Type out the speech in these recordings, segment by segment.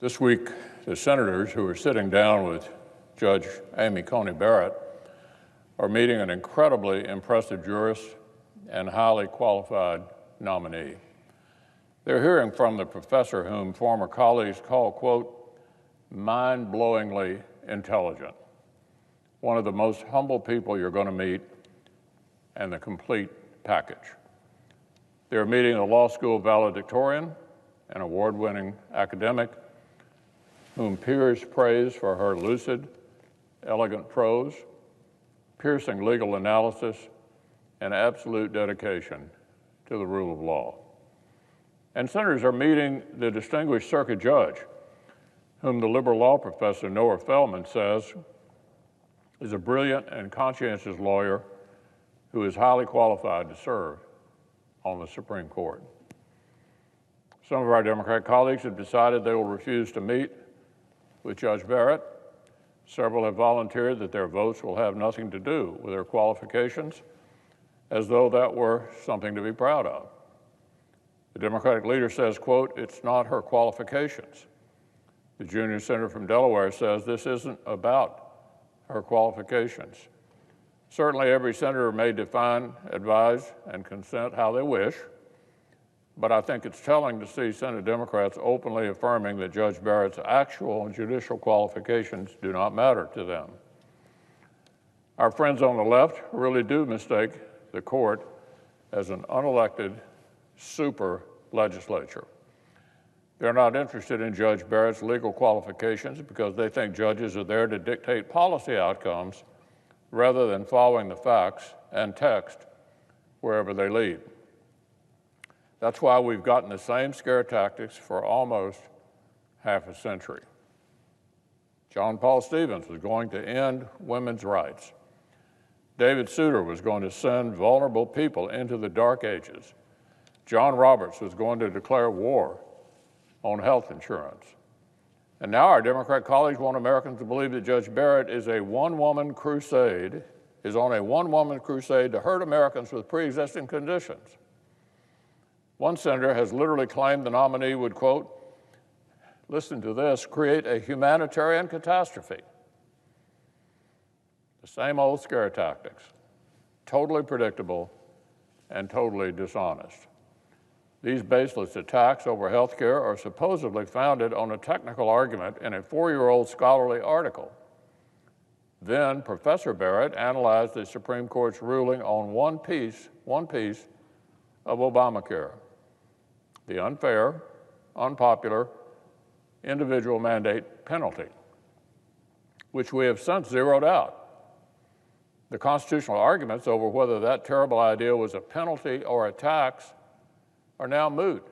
This week, the senators who are sitting down with Judge Amy Coney Barrett are meeting an incredibly impressive jurist and highly qualified nominee. They're hearing from the professor whom former colleagues call, quote, mind-blowingly intelligent, one of the most humble people you're going to meet, and the complete package. They're meeting a law school valedictorian, an award-winning academic, whom peers praise for her lucid, elegant prose, piercing legal analysis, and absolute dedication to the rule of law. And senators are meeting the distinguished circuit judge, whom the liberal law professor Noah Feldman says is a brilliant and conscientious lawyer who is highly qualified to serve on the Supreme Court. Some of our Democrat colleagues have decided they will refuse to meet with Judge Barrett. Several have volunteered that their votes will have nothing to do with their qualifications, as though that were something to be proud of. The Democratic leader says, quote, it's not her qualifications. The junior senator from Delaware says this isn't about her qualifications. Certainly every senator may define, advise, and consent how they wish, but I think it's telling to see Senate Democrats openly affirming that Judge Barrett's actual judicial qualifications do not matter to them. Our friends on the left really do mistake the court as an unelected super legislature. They're not interested in Judge Barrett's legal qualifications because they think judges are there to dictate policy outcomes rather than following the facts and text wherever they lead. That's why we've gotten the same scare tactics for almost half a century. John Paul Stevens was going to end women's rights. David Souter was going to send vulnerable people into the dark ages. John Roberts was going to declare war on health insurance. And now our Democrat colleagues want Americans to believe that Judge Barrett is on a one-woman crusade to hurt Americans with pre-existing conditions. One senator has literally claimed the nominee would, quote, listen to this, create a humanitarian catastrophe. The same old scare tactics, totally predictable and totally dishonest. These baseless attacks over health care are supposedly founded on a technical argument in a 4-year-old scholarly article. Then Professor Barrett analyzed the Supreme Court's ruling on one piece of Obamacare, the unfair, unpopular, individual mandate penalty, which we have since zeroed out. The constitutional arguments over whether that terrible idea was a penalty or a tax are now moot.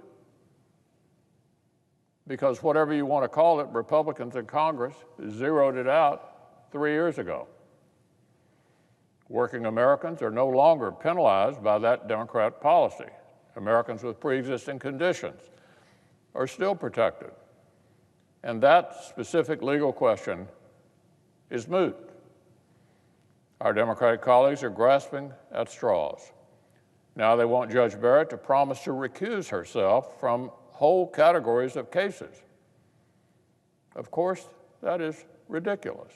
Because whatever you want to call it, Republicans in Congress zeroed it out 3 years ago. Working Americans are no longer penalized by that Democrat policy. Americans with pre-existing conditions are still protected. And that specific legal question is moot. Our Democratic colleagues are grasping at straws. Now they want Judge Barrett to promise to recuse herself from whole categories of cases. Of course, that is ridiculous.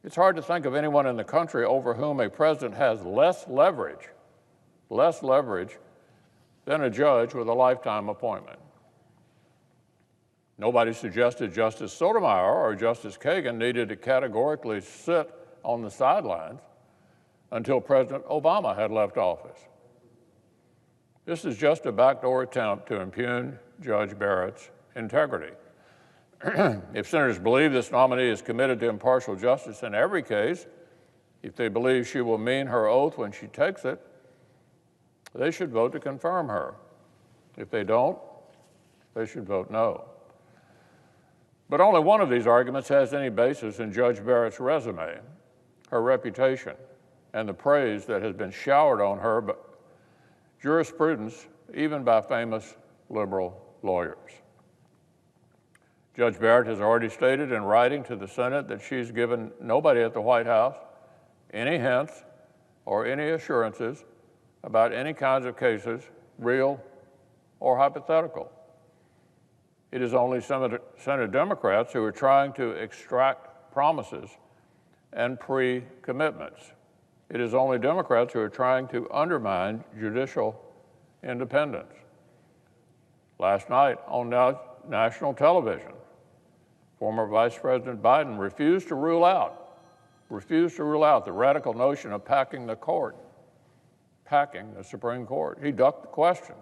It's hard to think of anyone in the country over whom a president has less leverage than a judge with a lifetime appointment. Nobody suggested Justice Sotomayor or Justice Kagan needed to categorically sit on the sidelines until President Obama had left office. This is just a backdoor attempt to impugn Judge Barrett's integrity. If senators believe this nominee is committed to impartial justice in every case, if they believe she will mean her oath when she takes it, they should vote to confirm her. If they don't, they should vote no. But only one of these arguments has any basis in Judge Barrett's resume, her reputation, and the praise that has been showered on her by jurisprudence, even by famous liberal lawyers. Judge Barrett has already stated in writing to the Senate that she's given nobody at the White House any hints or any assurances about any kinds of cases, real or hypothetical. It is only Senate Democrats who are trying to extract promises and pre-commitments. It is only Democrats who are trying to undermine judicial independence. Last night on national television, former Vice President Biden refused to rule out the radical notion of packing the Supreme Court. He ducked the question.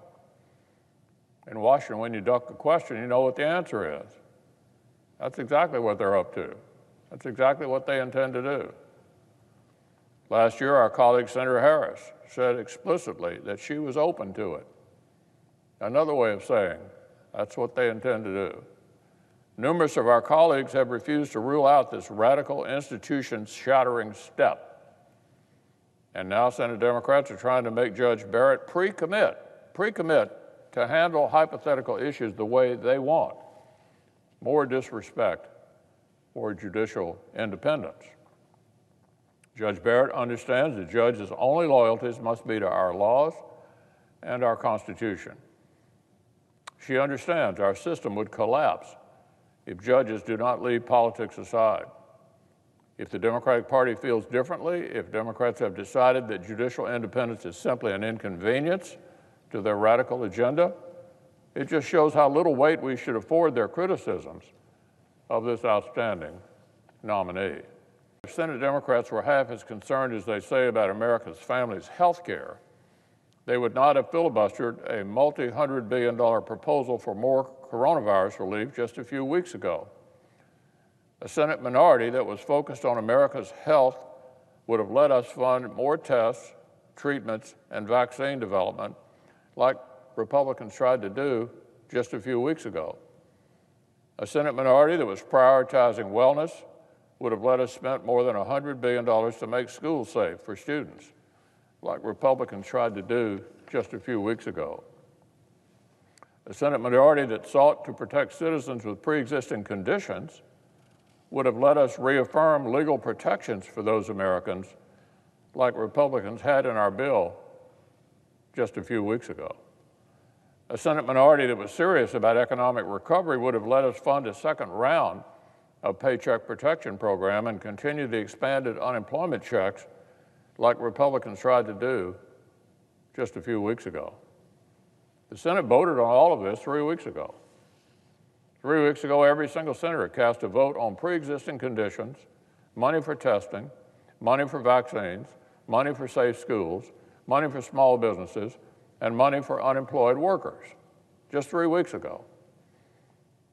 In Washington, when you duck the question, you know what the answer is. That's exactly what they're up to. That's exactly what they intend to do. Last year, our colleague Senator Harris said explicitly that she was open to it. Another way of saying that's what they intend to do. Numerous of our colleagues have refused to rule out this radical institution-shattering step. And now Senate Democrats are trying to make Judge Barrett pre-commit to handle hypothetical issues the way they want. More disrespect for judicial independence. Judge Barrett understands that judges' only loyalties must be to our laws and our Constitution. She understands our system would collapse if judges do not leave politics aside. If the Democratic Party feels differently, if Democrats have decided that judicial independence is simply an inconvenience to their radical agenda, it just shows how little weight we should afford their criticisms of this outstanding nominee. If Senate Democrats were half as concerned as they say about America's families' health care, they would not have filibustered a multi-$100 billion proposal for more coronavirus relief just a few weeks ago. A Senate minority that was focused on America's health would have let us fund more tests, treatments, and vaccine development like Republicans tried to do just a few weeks ago. A Senate minority that was prioritizing wellness would have let us spend more than $100 billion to make schools safe for students, like Republicans tried to do just a few weeks ago. A Senate minority that sought to protect citizens with pre-existing conditions would have let us reaffirm legal protections for those Americans like Republicans had in our bill just a few weeks ago. A Senate minority that was serious about economic recovery would have let us fund a second round of Paycheck Protection Program and continue the expanded unemployment checks like Republicans tried to do just a few weeks ago. The Senate voted on all of this 3 weeks ago. 3 weeks ago, every single senator cast a vote on pre-existing conditions, money for testing, money for vaccines, money for safe schools, money for small businesses, and money for unemployed workers, just 3 weeks ago.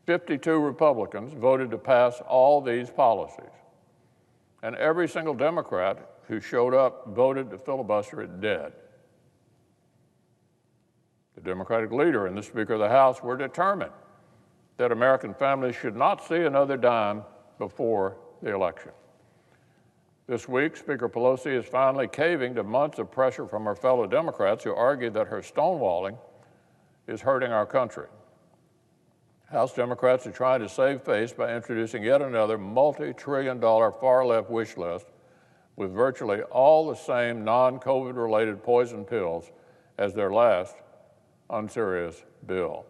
52 Republicans voted to pass all these policies, and every single Democrat who showed up voted to filibuster it dead. The Democratic leader and the Speaker of the House were determined that American families should not see another dime before the election. This week, Speaker Pelosi is finally caving to months of pressure from her fellow Democrats who argued that her stonewalling is hurting our country. House Democrats are trying to save face by introducing yet another multi-trillion-dollar far-left wish list with virtually all the same non-COVID-related poison pills as their last unserious bill.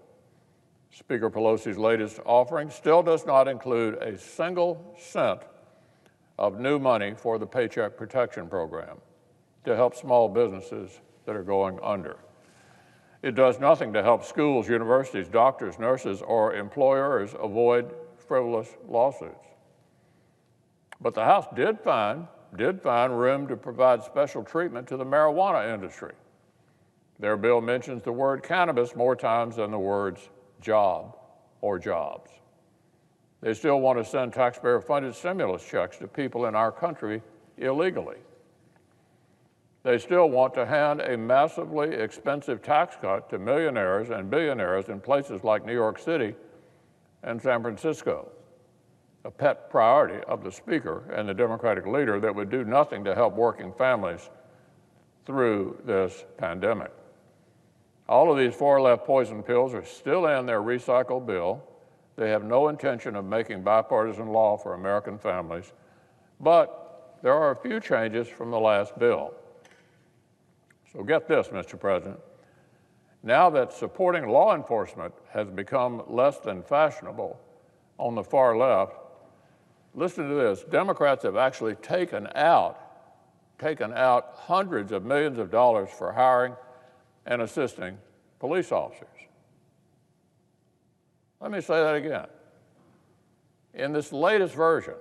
Speaker Pelosi's latest offering still does not include a single cent of new money for the Paycheck Protection Program to help small businesses that are going under. It does nothing to help schools, universities, doctors, nurses, or employers avoid frivolous lawsuits. But the House did find room to provide special treatment to the marijuana industry. Their bill mentions the word cannabis more times than the words job or jobs. They still want to send taxpayer-funded stimulus checks to people in our country illegally. They still want to hand a massively expensive tax cut to millionaires and billionaires in places like New York City and San Francisco, a pet priority of the Speaker and the Democratic leader that would do nothing to help working families through this pandemic. All of these far-left poison pills are still in their recycled bill. They have no intention of making bipartisan law for American families, but there are a few changes from the last bill. So get this, Mr. President. Now that supporting law enforcement has become less than fashionable on the far left, listen to this, Democrats have actually taken out hundreds of millions of dollars for hiring and assisting police officers. Let me say that again. In this latest version,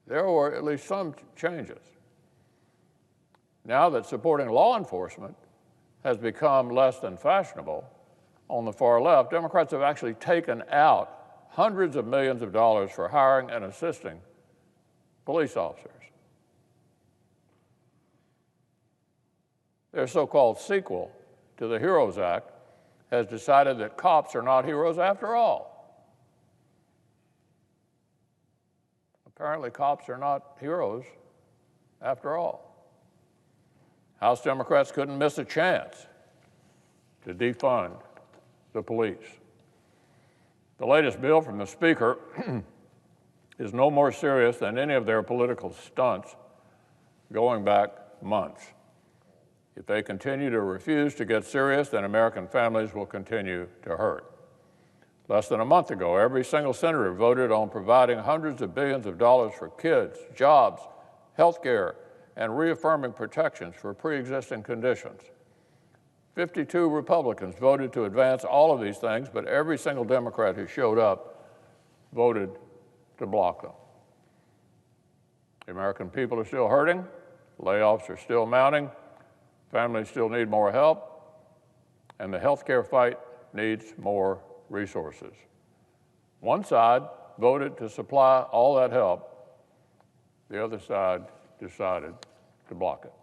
there were at least some changes. Now that supporting law enforcement has become less than fashionable on the far left, Democrats have actually taken out hundreds of millions of dollars for hiring and assisting police officers. Their so-called sequel to the HEROES Act has decided that cops are not heroes after all. Apparently, cops are not heroes after all. House Democrats couldn't miss a chance to defund the police. The latest bill from the Speaker is no more serious than any of their political stunts going back months. If they continue to refuse to get serious, then American families will continue to hurt. Less than a month ago, every single senator voted on providing hundreds of billions of dollars for kids, jobs, health care, and reaffirming protections for pre-existing conditions. 52 Republicans voted to advance all of these things, but every single Democrat who showed up voted to block them. The American people are still hurting, layoffs are still mounting, families still need more help, and the health care fight needs more resources. One side voted to supply all that help. The other side decided to block it.